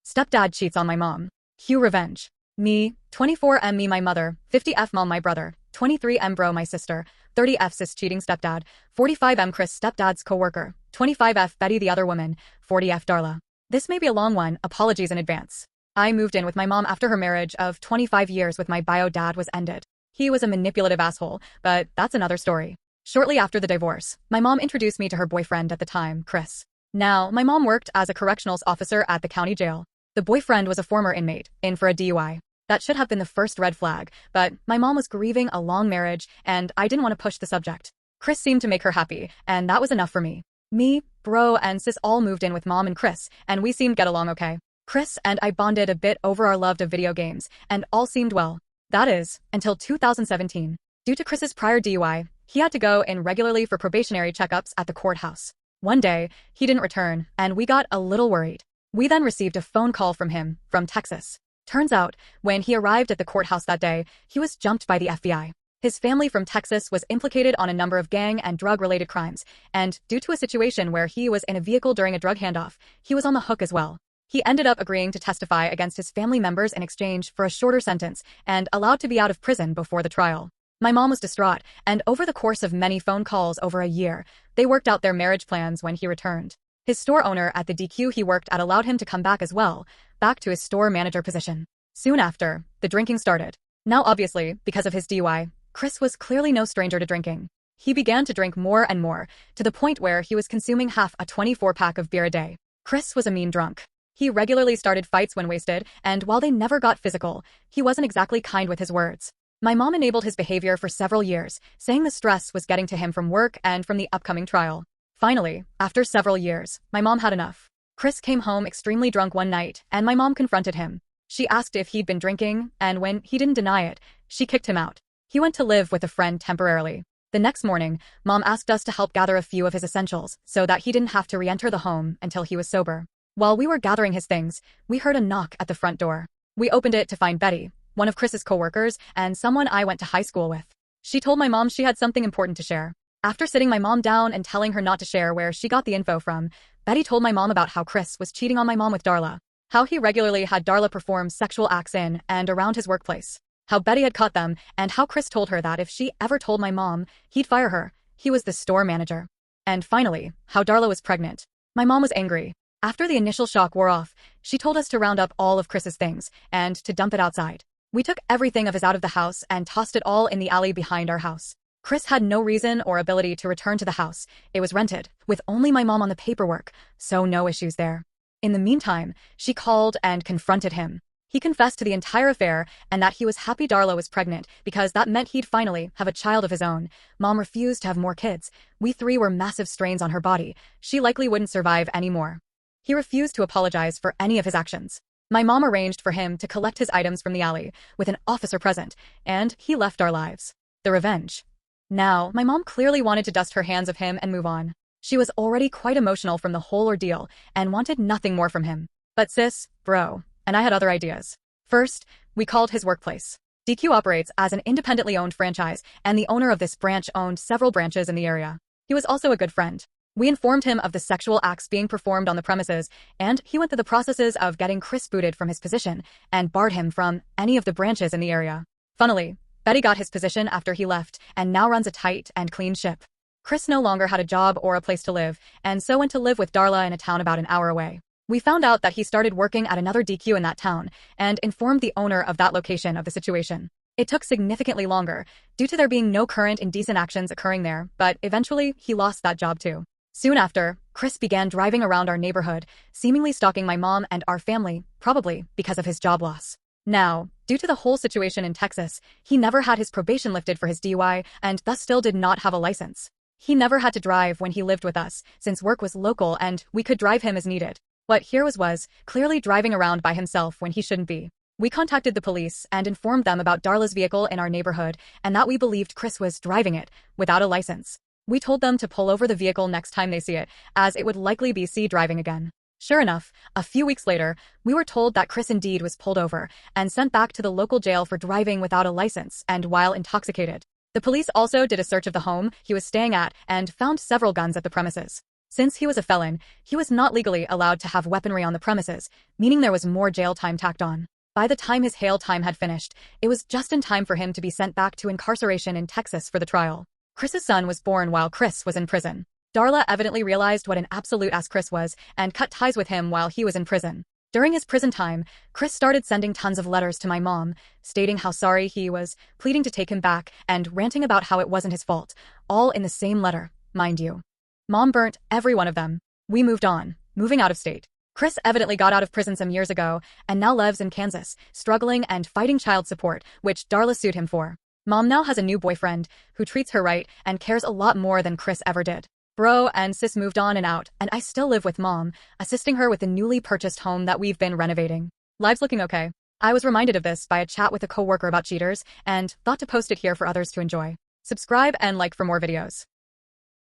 Stepdad cheats on my mom. Cue revenge. Me, 24M me my mother, 50F mom my brother, 23M bro my sister, 30F sis cheating stepdad, 45M Chris stepdad's coworker, 25F Betty the other woman, 40F Darla. This may be a long one, apologies in advance. I moved in with my mom after her marriage of 25 years with my bio dad was ended. He was a manipulative asshole, but that's another story. Shortly after the divorce, my mom introduced me to her boyfriend at the time, Chris. Now, my mom worked as a correctionals officer at the county jail. The boyfriend was a former inmate, in for a DUI. That should have been the first red flag, but my mom was grieving a long marriage, and I didn't want to push the subject. Chris seemed to make her happy, and that was enough for me. Me, bro, and sis all moved in with mom and Chris, and we seemed to get along okay. Chris and I bonded a bit over our love of video games, and all seemed well. That is, until 2017. Due to Chris's prior DUI, he had to go in regularly for probationary checkups at the courthouse. One day, he didn't return, and we got a little worried. We then received a phone call from him, from Texas. Turns out, when he arrived at the courthouse that day, he was jumped by the FBI. His family from Texas was implicated on a number of gang and drug-related crimes, and due to a situation where he was in a vehicle during a drug handoff, he was on the hook as well. He ended up agreeing to testify against his family members in exchange for a shorter sentence and allowed to be out of prison before the trial. My mom was distraught, and over the course of many phone calls over a year, they worked out their marriage plans when he returned. His store owner at the DQ he worked at allowed him to come back as well, back to his store manager position. Soon after, the drinking started. Now obviously, because of his DUI, Chris was clearly no stranger to drinking. He began to drink more and more, to the point where he was consuming half a 24-pack of beer a day. Chris was a mean drunk. He regularly started fights when wasted, and while they never got physical, he wasn't exactly kind with his words. My mom enabled his behavior for several years, saying the stress was getting to him from work and from the upcoming trial. Finally, after several years, my mom had enough. Chris came home extremely drunk one night, and my mom confronted him. She asked if he'd been drinking, and when he didn't deny it, she kicked him out. He went to live with a friend temporarily. The next morning, Mom asked us to help gather a few of his essentials so that he didn't have to re-enter the home until he was sober. While we were gathering his things, we heard a knock at the front door. We opened it to find Betty, one of Chris's coworkers, and someone I went to high school with. She told my mom she had something important to share. After sitting my mom down and telling her not to share where she got the info from, Betty told my mom about how Chris was cheating on my mom with Darla, how he regularly had Darla perform sexual acts in and around his workplace, how Betty had caught them, and how Chris told her that if she ever told my mom, he'd fire her. He was the store manager. And finally, how Darla was pregnant. My mom was angry. After the initial shock wore off, she told us to round up all of Chris's things and to dump it outside. We took everything of his out of the house and tossed it all in the alley behind our house. Chris had no reason or ability to return to the house. It was rented, with only my mom on the paperwork, so no issues there. In the meantime, she called and confronted him. He confessed to the entire affair and that he was happy Darla was pregnant because that meant he'd finally have a child of his own. Mom refused to have more kids. We three were massive strains on her body. She likely wouldn't survive anymore. He refused to apologize for any of his actions. My mom arranged for him to collect his items from the alley, with an officer present, and he left our lives. The revenge. Now, my mom clearly wanted to dust her hands of him and move on. She was already quite emotional from the whole ordeal and wanted nothing more from him. But sis, bro, and I had other ideas. First, we called his workplace. DQ operates as an independently owned franchise, and the owner of this branch owned several branches in the area. He was also a good friend. We informed him of the sexual acts being performed on the premises, and he went through the processes of getting Chris booted from his position and barred him from any of the branches in the area. Funnily, Betty got his position after he left and now runs a tight and clean ship. Chris no longer had a job or a place to live, and so went to live with Darla in a town about an hour away. We found out that he started working at another DQ in that town and informed the owner of that location of the situation. It took significantly longer, due to there being no current indecent actions occurring there, but eventually he lost that job too. Soon after, Chris began driving around our neighborhood, seemingly stalking my mom and our family, probably because of his job loss. Now, due to the whole situation in Texas, he never had his probation lifted for his DUI and thus still did not have a license. He never had to drive when he lived with us, since work was local and we could drive him as needed. What here was clearly driving around by himself when he shouldn't be. We contacted the police and informed them about Darla's vehicle in our neighborhood and that we believed Chris was driving it without a license. We told them to pull over the vehicle next time they see it, as it would likely be driving again. Sure enough, a few weeks later, we were told that Chris indeed was pulled over and sent back to the local jail for driving without a license and while intoxicated. The police also did a search of the home he was staying at and found several guns at the premises. Since he was a felon, he was not legally allowed to have weaponry on the premises, meaning there was more jail time tacked on. By the time his jail time had finished, it was just in time for him to be sent back to incarceration in Texas for the trial. Chris's son was born while Chris was in prison. Darla evidently realized what an absolute ass Chris was and cut ties with him while he was in prison. During his prison time, Chris started sending tons of letters to my mom, stating how sorry he was, pleading to take him back, and ranting about how it wasn't his fault, all in the same letter, mind you. Mom burnt every one of them. We moved on, moving out of state. Chris evidently got out of prison some years ago and now lives in Kansas, struggling and fighting child support, which Darla sued him for. Mom now has a new boyfriend who treats her right and cares a lot more than Chris ever did. Bro and sis moved on and out, and I still live with mom, assisting her with the newly purchased home that we've been renovating. Life's looking okay. I was reminded of this by a chat with a coworker about cheaters and thought to post it here for others to enjoy. Subscribe and like for more videos.